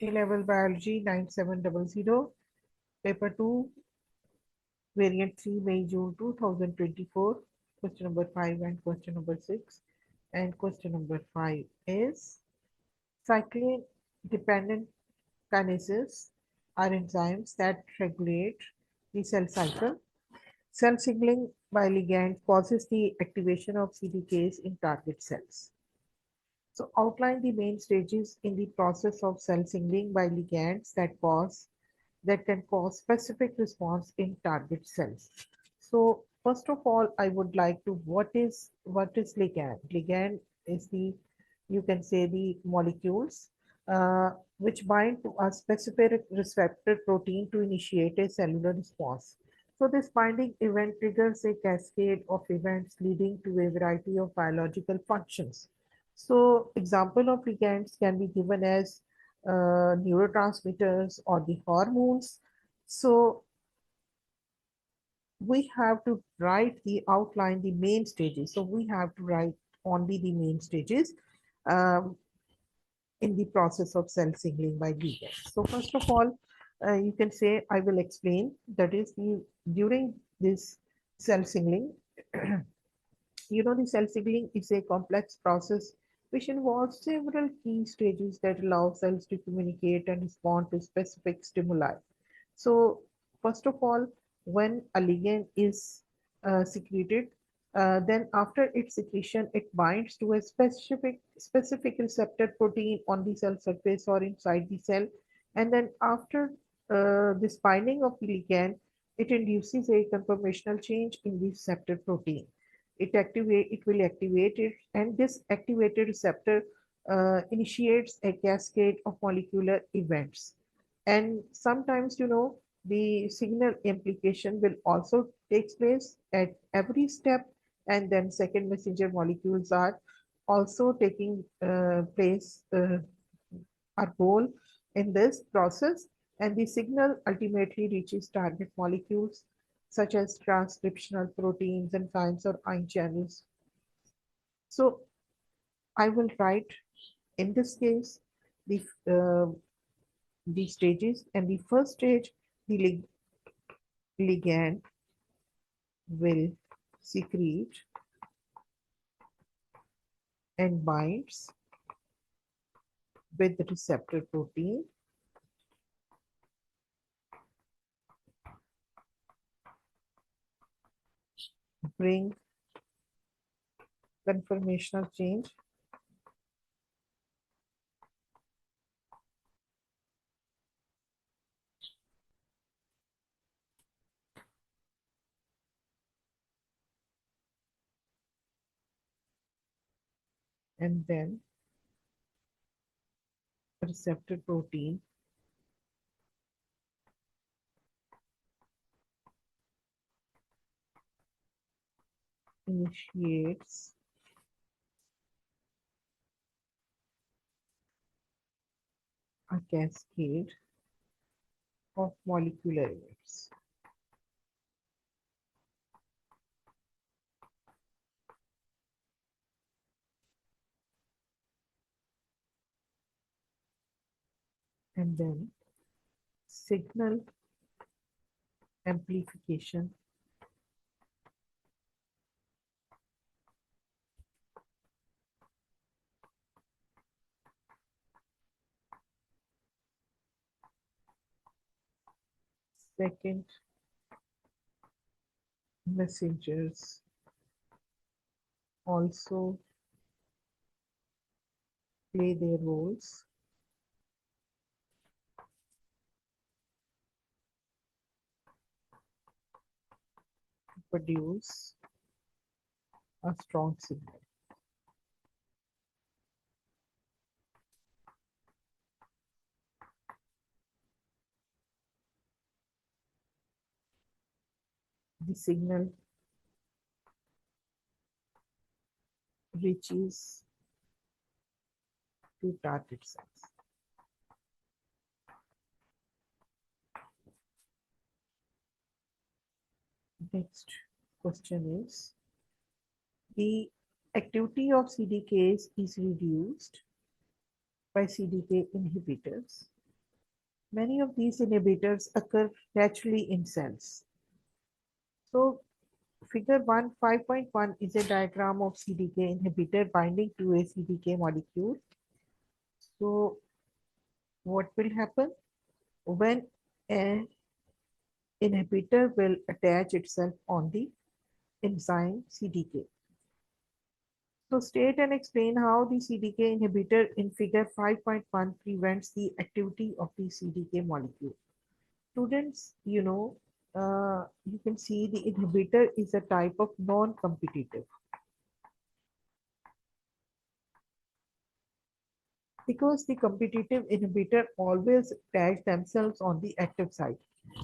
A-Level Biology 9700, Paper 2, Variant 3, May June 2024, question number 5 and question number 6. And question number 5 is cyclin dependent kinases are enzymes that regulate the cell cycle. Cell signaling by ligand causes the activation of CDKs in target cells. So outline the main stages in the process of cell signaling by ligands that can cause specific response in target cells. So first of all, I would like to what is ligand? Ligand is the, you can say, the molecules which bind to a specific receptor protein to initiate a cellular response. So this binding event triggers a cascade of events leading to a variety of biological functions. So example of ligands can be given as neurotransmitters or the hormones. So we have to write the outline, the main stages. So we have to write only the main stages um, in the process of cell signaling by ligands. So first of all, you can say I will explain that is during this cell signaling. The cell signaling is a complex process which involves several key stages that allow cells to communicate and respond to specific stimuli. So, first of all, when a ligand is secreted, then after its secretion, it binds to a specific receptor protein on the cell surface or inside the cell, and then after this binding of the ligand, it induces a conformational change in the receptor protein. It will activate it, and this activated receptor initiates a cascade of molecular events. And sometimes, the signal amplification will also takes place at every step, and then second messenger molecules are also taking place, our role in this process, and the signal ultimately reaches target molecules such as transcriptional proteins, enzymes, or ion channels. So I will write in this case the uh, the stages, and the first stage, the ligand will secrete and binds with the receptor protein, bring conformational change, and then receptor protein initiates a cascade of molecular events. And then signal amplification second messengers also play their roles to produce a strong signal. The signal reaches to target cells. Next question is, the activity of CDKs is reduced by CDK inhibitors. Many of these inhibitors occur naturally in cells. So figure 1 5.1 is a diagram of CDK inhibitor binding to a CDK molecule. So what will happen when an inhibitor will attach itself on the enzyme CDK? So state and explain how the CDK inhibitor in figure 5.1 prevents the activity of the CDK molecule. Students, you can see the inhibitor is a type of non-competitive, because the competitive inhibitor always attach themselves on the active site.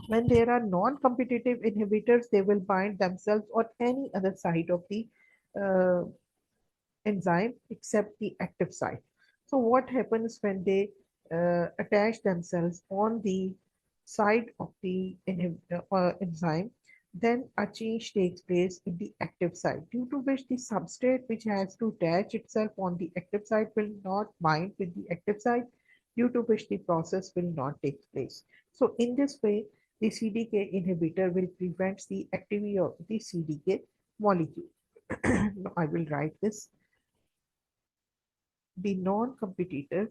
When there are non-competitive inhibitors, they will bind themselves on any other site of the uh, enzyme except the active site. So what happens when they attach themselves on the site of the enzyme? Then a change takes place in the active site, due to which the substrate which has to attach itself on the active site will not bind with the active site, due to which the process will not take place. So in this way, the CDK inhibitor will prevent the activity of the CDK molecule. I will write this. The non-competitive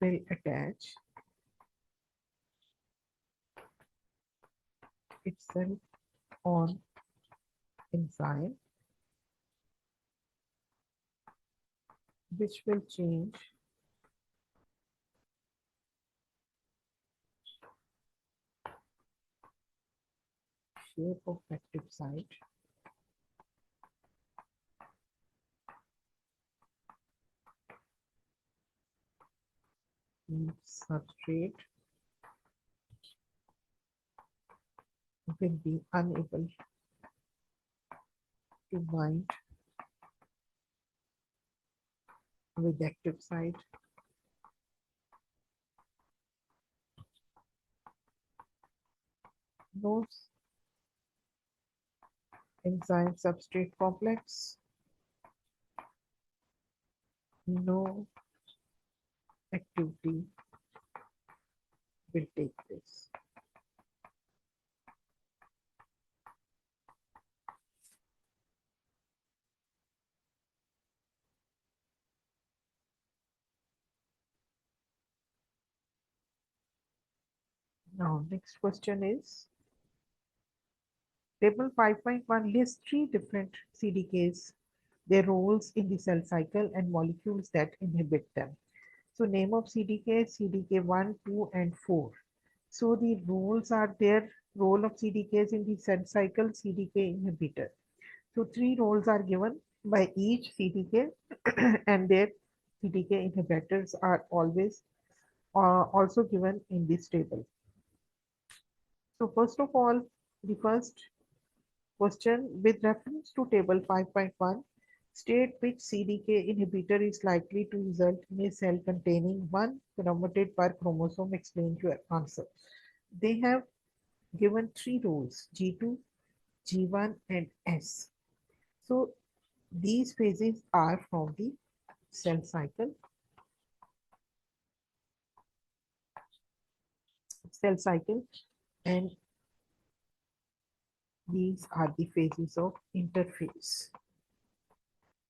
will attach itself on enzyme, which will change shape of active site in substrate will be unable to bind with active site. No enzyme substrate complex, no activity will take place. Now, next question is, table 5.1 lists three different CDKs, their roles in the cell cycle and molecules that inhibit them. So name of CDK, CDK1, 2, and 4. So the roles are there, role of CDKs in the cell cycle, CDK inhibitor. So three roles are given by each CDK and their CDK inhibitors are always also given in this table. So first of all, the first question, with reference to table 5.1, state which CDK inhibitor is likely to result in a cell containing one chromatid per chromosome. Explain your answer. They have given three roles, G2, G1, and S. So these phases are from the cell cycle, and these are the phases of interphase.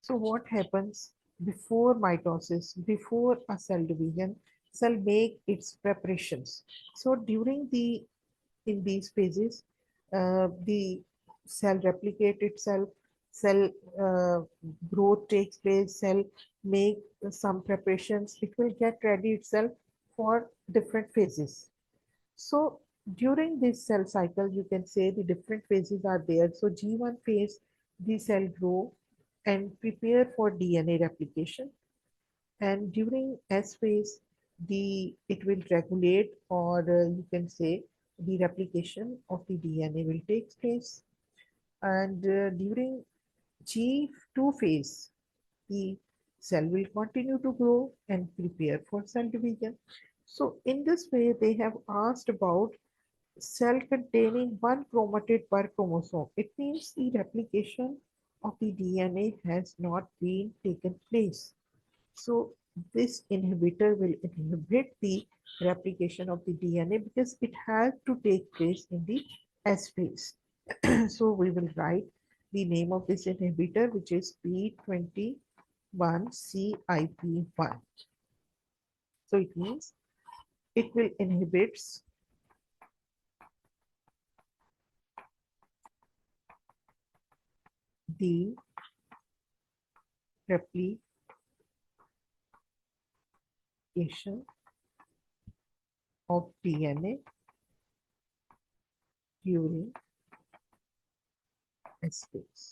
So what happens before mitosis, before a cell division, cell make its preparations. So during in these phases, the cell replicate itself, cell growth takes place, cell make some preparations, it will get ready itself for different phases. So during this cell cycle, you can say the different phases are there. So G1 phase, the cell grow and prepare for DNA replication. And during S phase, it will regulate, or you can say the replication of the DNA will take place. And during G2 phase, the cell will continue to grow and prepare for cell division. So in this way, they have asked about cell containing one chromatid per chromosome. It means the replication of the DNA has not been taken place. So this inhibitor will inhibit the replication of the DNA because it has to take place in the S phase. So we will write the name of this inhibitor, which is P21CIP1. So it means it will inhibit the replication of DNA during S phase.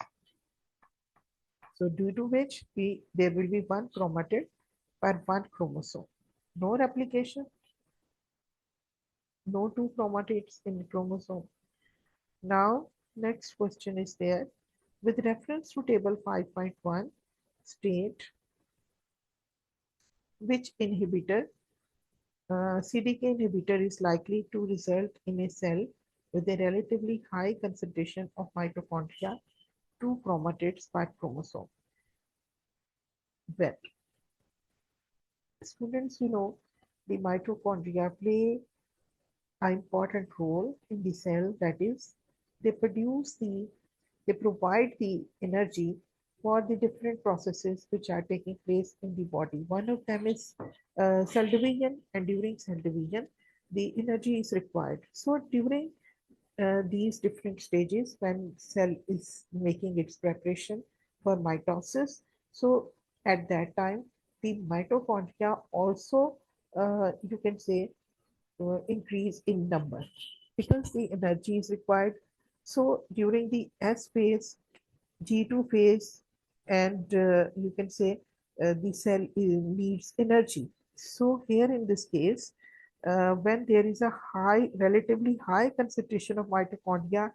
So due to which there will be one chromatid per one chromosome. No replication, no two chromatids in the chromosome. Now, next question is there. With reference to table 5.1, state which inhibitor, CDK inhibitor is likely to result in a cell with a relatively high concentration of mitochondria, two chromatids per chromosome. Well, students, the mitochondria play an important role in the cell. That is, they they provide the energy for the different processes which are taking place in the body. One of them is cell division, and during cell division the energy is required. So during these different stages, when cell is making its preparation for mitosis, so at that time the mitochondria also, you can say, increase in number because the energy is required. So during the S phase, G2 phase, and you can say the cell needs energy. So here in this case, when there is a relatively high concentration of mitochondria,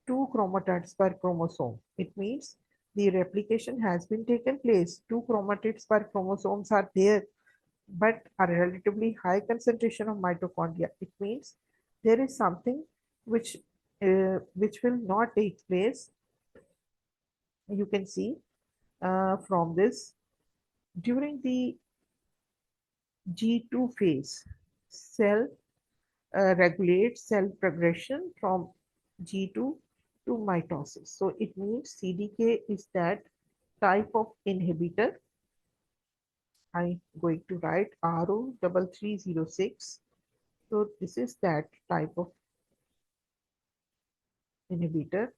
two chromatids per chromosome, it means the replication has been taken place. Two chromatids per chromosomes are there, but a relatively high concentration of mitochondria. It means there is something which which will not take place. You can see from this during the G2 phase, cell regulates cell progression from G2 to mitosis. So it means CDK is that type of inhibitor. I'm going to write RO3306. So this is that type of inhibitor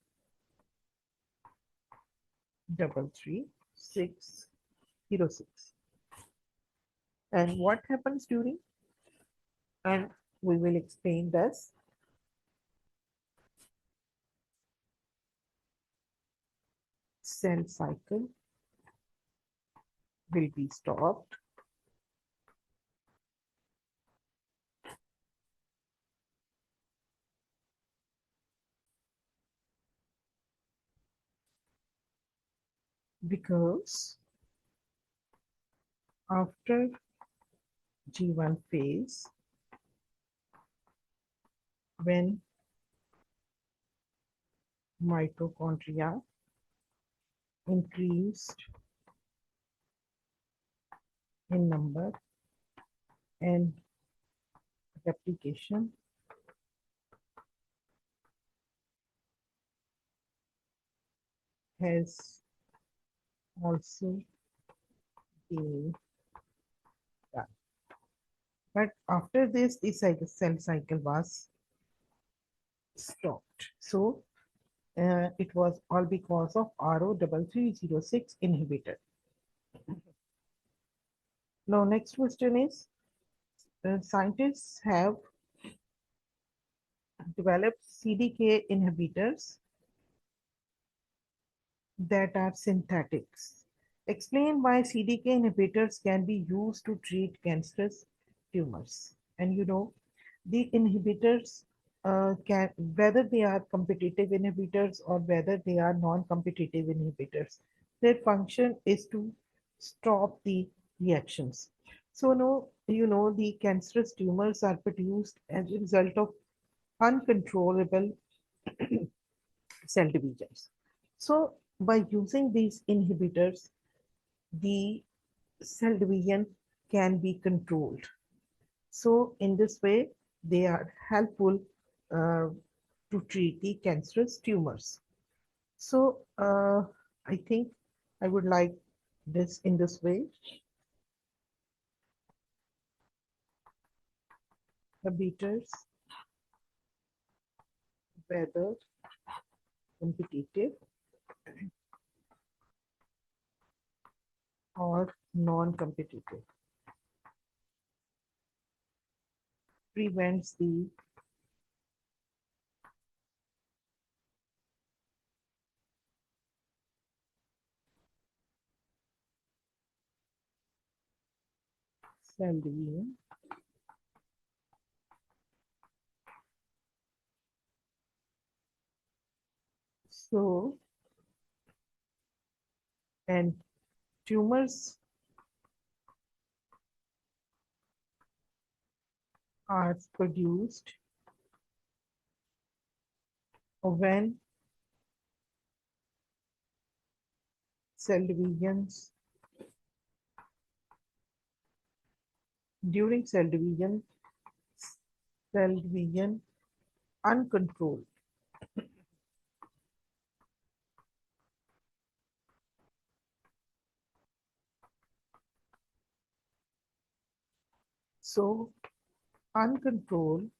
33606. And what happens during? And we will explain this. Cell cycle will be stopped because after G1 phase, when mitochondria increased in number and replication has also been done. But after this, the cell cycle was stopped. So it was all because of RO3306 inhibitor. Now, next question is, scientists have developed CDK inhibitors that are synthetics. Explain why CDK inhibitors can be used to treat cancerous tumors. And the inhibitors can, whether they are competitive inhibitors or whether they are non-competitive inhibitors, their function is to stop the reactions. So no, the cancerous tumors are produced as a result of uncontrollable cell divisions. So by using these inhibitors, the cell division can be controlled. So in this way, they are helpful uh, to treat the cancerous tumors. So I think I would like this in this way. Inhibitors, whether competitive or non-competitive, prevents the cell division. So, and tumors are produced when cell divisions, during cell division uncontrolled. So, uncontrolled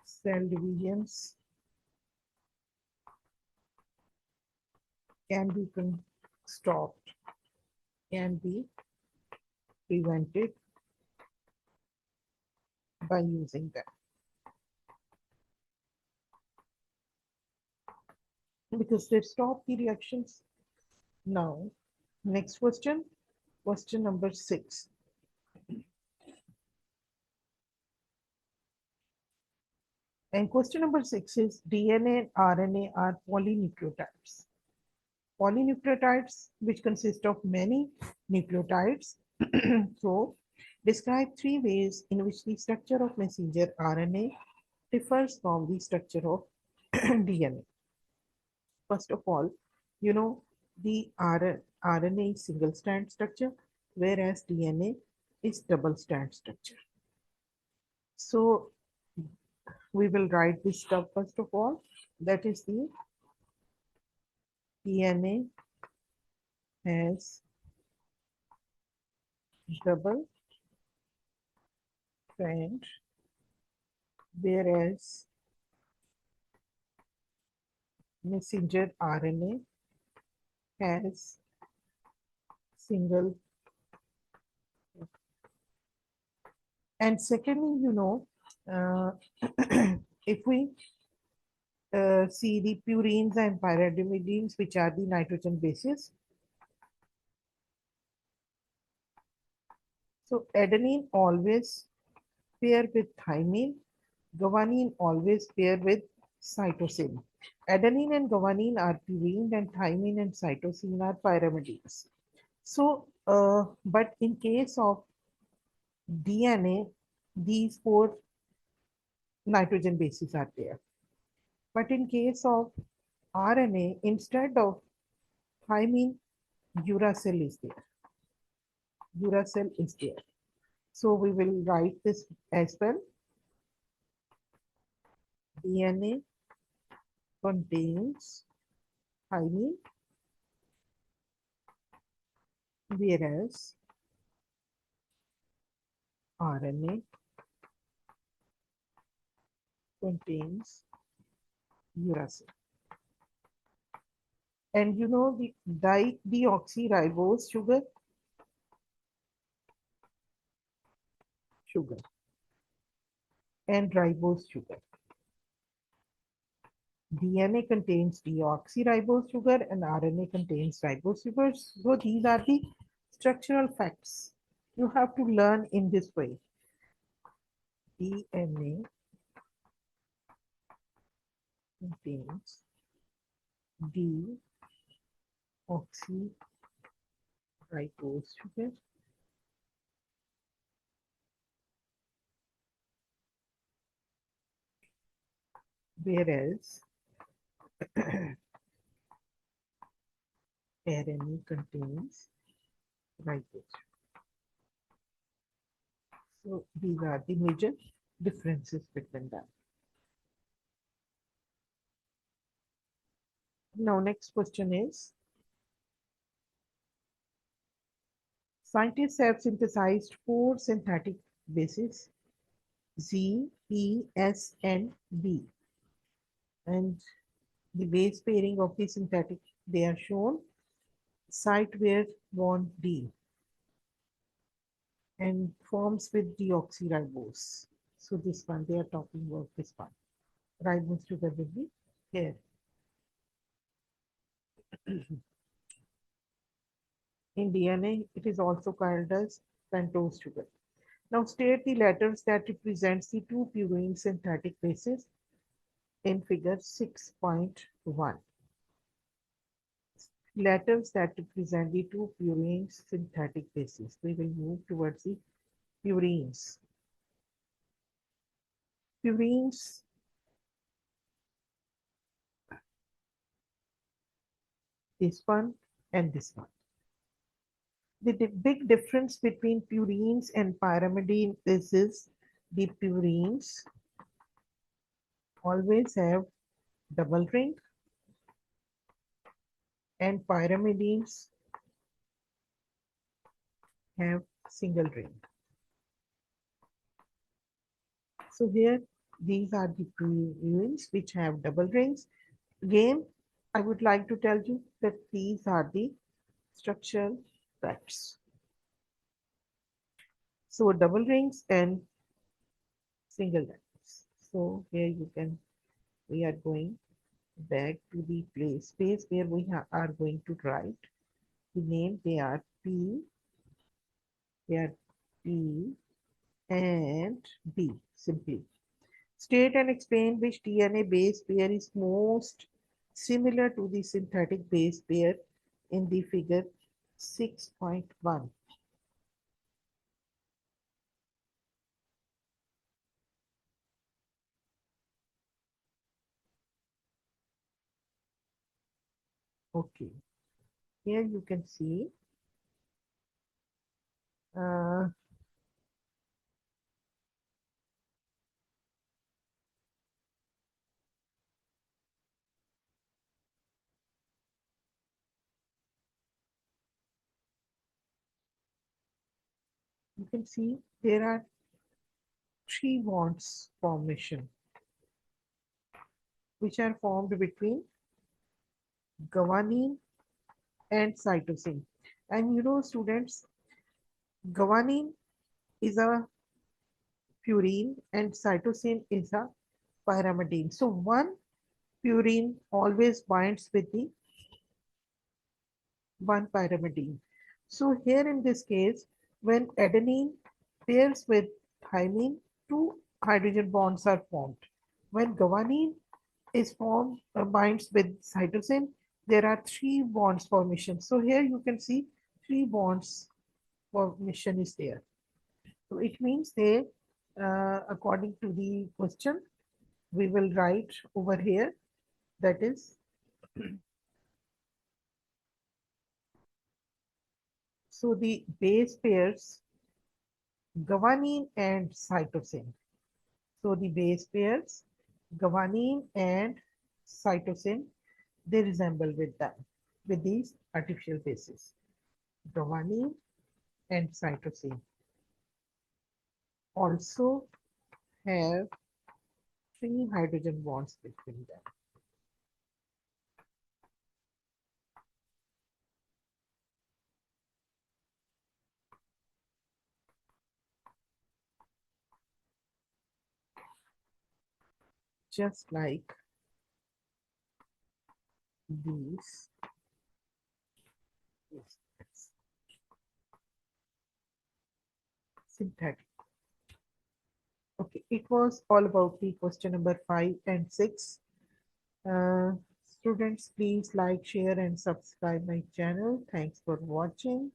cell divisions can be stopped, can be prevented by using them. Because they stop the reactions. Now, next question, question number 6. And question number 6 is DNA and RNA are polynucleotides. Polynucleotides, which consist of many nucleotides. So, describe 3 ways in which the structure of messenger RNA differs from the structure of DNA. First of all, you know, the RNA is single strand structure, whereas DNA is double strand structure. So we will write this stuff first of all. That is the DNA has double strand, whereas messenger RNA has single. And secondly, uh, if we see the purines and pyridinides, which are the nitrogen bases. So adenine always pair with thymine, guanine always pair with cytosine. Adenine and guanine are purine and thymine and cytosine are pyrimides. So, but in case of DNA, these 4 nitrogen bases are there. But in case of RNA, instead of thymine, uracil is there. Uracil is there. So we will write this as well. DNA contains thymine, whereas RNA contains uracil. And you know the deoxyribose sugar and ribose sugar. DNA contains deoxyribose sugar and RNA contains ribose sugar. So these are the structural facts you have to learn in this way. DNA contains deoxyribose sugar whereas RNA contains ribose. So these are the major differences between them. Now, next question is, scientists have synthesized four synthetic bases, Z, E, S, and B. And the base pairing of the synthetic, they are shown, site where bond D and forms with deoxyribose. So this one, they are talking about this one. Ribose sugar will be here. In DNA, it is also called as pentose sugar. Now state the letters that represents the two purine synthetic bases in figure 6.1. Letters that represent the two purine synthetic bases. We will move towards the purines. Purines, this one and this one. The big difference between purines and pyrimidine is the purines always have double ring and pyrimidines have single ring. So here, these are the purines which have double rings. Again, I would like to tell you that these are the structural facts. So double rings and single rings. So here we are going back to the space where we are going to write the name. They are P and B simply. State and explain which DNA base pair is most similar to the synthetic base pair in the figure 6.1. Okay, here you can see uh, there are three bonds formation which are formed between guanine and cytosine. And you know, students, guanine is a purine and cytosine is a pyrimidine. So one purine always binds with the one pyrimidine. So here in this case, when adenine pairs with thymine, two hydrogen bonds are formed. When guanine is formed, binds with cytosine, there are three bonds formation. So here you can see three bonds formation is there. So it means they, according to the question, we will write over here, that is, so the base pairs guanine and cytosine. So the base pairs guanine and cytosine, they resemble with them, with these artificial bases. Guanine and cytosine also have three hydrogen bonds between them. Just like these. Synthetic. Okay, it was all about the question number 5 and 6. Uh, Students, please like, share, and subscribe my channel. Thanks for watching.